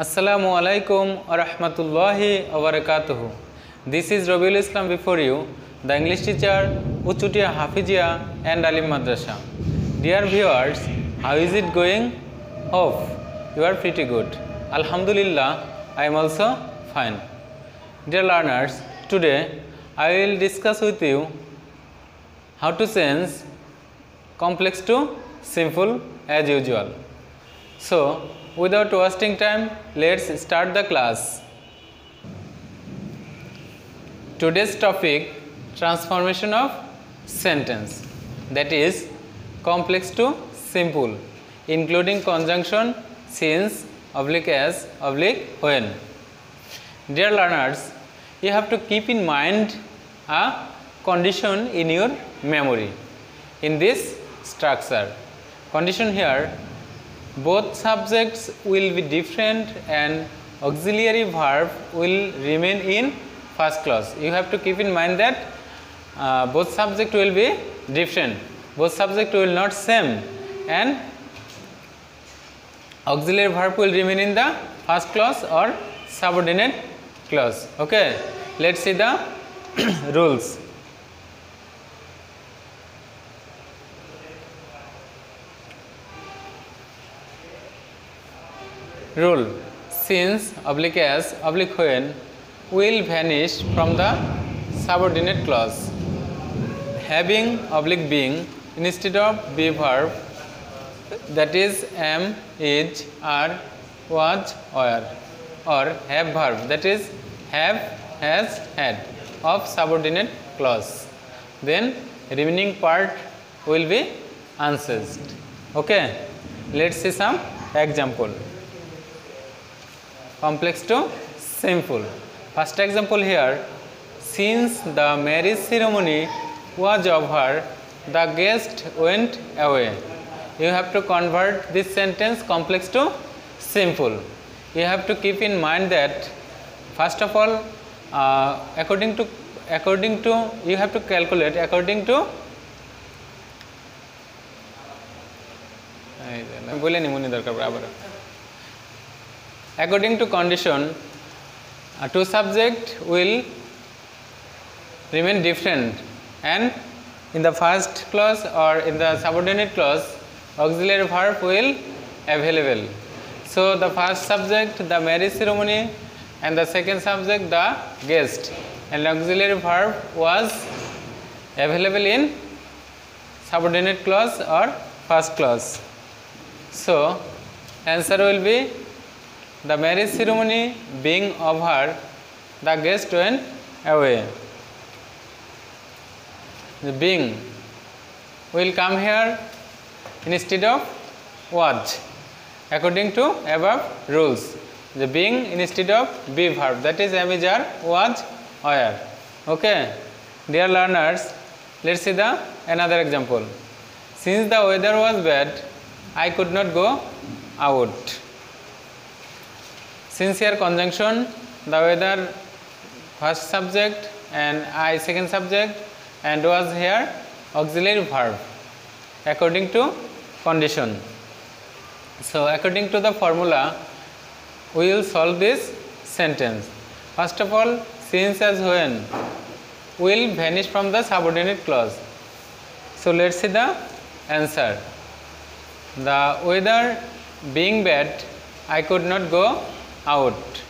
Assalamu alaikum wa rahmatullahi wa barakatuhu. This is Rabiul Islam before you, the English teacher, Uchutia Hafizia and Alim Madrasa. Dear viewers, how is it going? Hope you are pretty good. Alhamdulillah, I am also fine. Dear learners, today I will discuss with you how to change complex to simple as usual. So, without wasting time, let's start the class. Today's topic, transformation of sentence, that is complex to simple, including conjunction, since, as, when. Dear learners, you have to keep in mind a condition in your memory in this structure. Condition here, both subjects will be different and auxiliary verb will remain in first clause. You have to keep in mind that both subject will be different, both subject will not same, and auxiliary verb will remain in the first clause or subordinate clause. Okay, let's see the rules. Rule: since, as, when will vanish from the subordinate clause. Having, being instead of be verb, that is am, is, are, was, were, or have verb, that is have, has, had of subordinate clause. Then remaining part will be unchanged. Okay, let's see some example. Complex to simple. First example here, since the marriage ceremony was over, the guest went away. You have to convert this sentence complex to simple. You have to keep in mind that first of all, according to you have to calculate according to according to condition, two subject will remain different, and in the first clause or in the subordinate clause, auxiliary verb will available. So the first subject, the marriage ceremony, and the second subject, the guest, and auxiliary verb was available in subordinate clause or first clause. So answer will be, the marriage ceremony being over, the guest went away. The being will come here instead of was, according to above rules. The being instead of be verb, that is am, is, are, was, were. Okay, dear learners, let's see the another example. Since the weather was bad, I could not go out. Since here conjunction, the weather first subject and I second subject, and was here auxiliary verb according to condition. So according to the formula, we will solve this sentence. First of all, since as when will vanish from the subordinate clause. So let's see the answer. The weather being bad, I could not go out.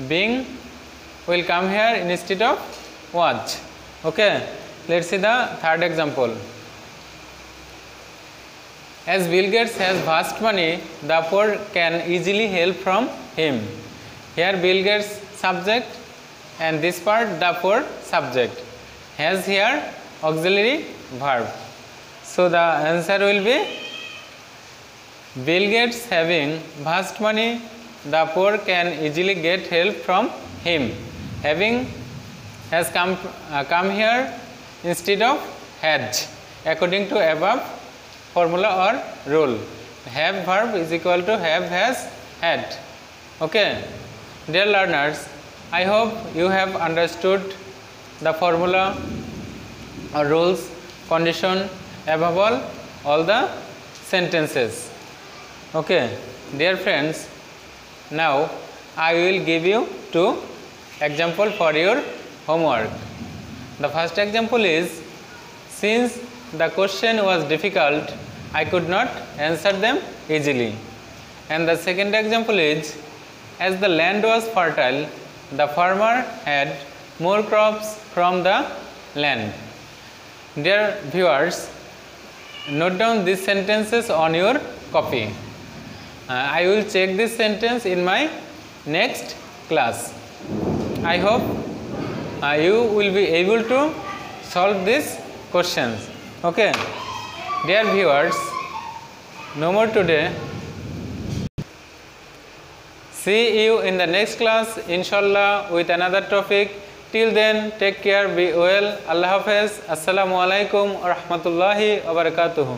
Being will come here instead of was. Okay, let's see the third example. As Bill Gates has vast money, the poor can easily help from him. Here Bill Gates subject and this part the poor subject. Has here auxiliary verb. So the answer will be, Bill Gates having vast money, the poor can easily get help from him. Having has come here instead of had, according to above formula or rule. Have verb is equal to have, has, had. Okay, dear learners, I hope you have understood the formula or rules, condition, above all the sentences. Okay, dear friends, Now I will give you two examples for your homework. The first example is, since the question was difficult, I could not answer them easily. And the second example is, as the land was fertile, the farmer had more crops from the land. Dear viewers, note down these sentences on your copy. I will check this sentence in my next class. I hope you will be able to solve these questions. Okay, dear viewers, no more today. See you in the next class, inshallah, with another topic. Till then, take care, be well. Allah Hafiz. Assalamu alaikum wa rahmatullahi wa barakatuhu.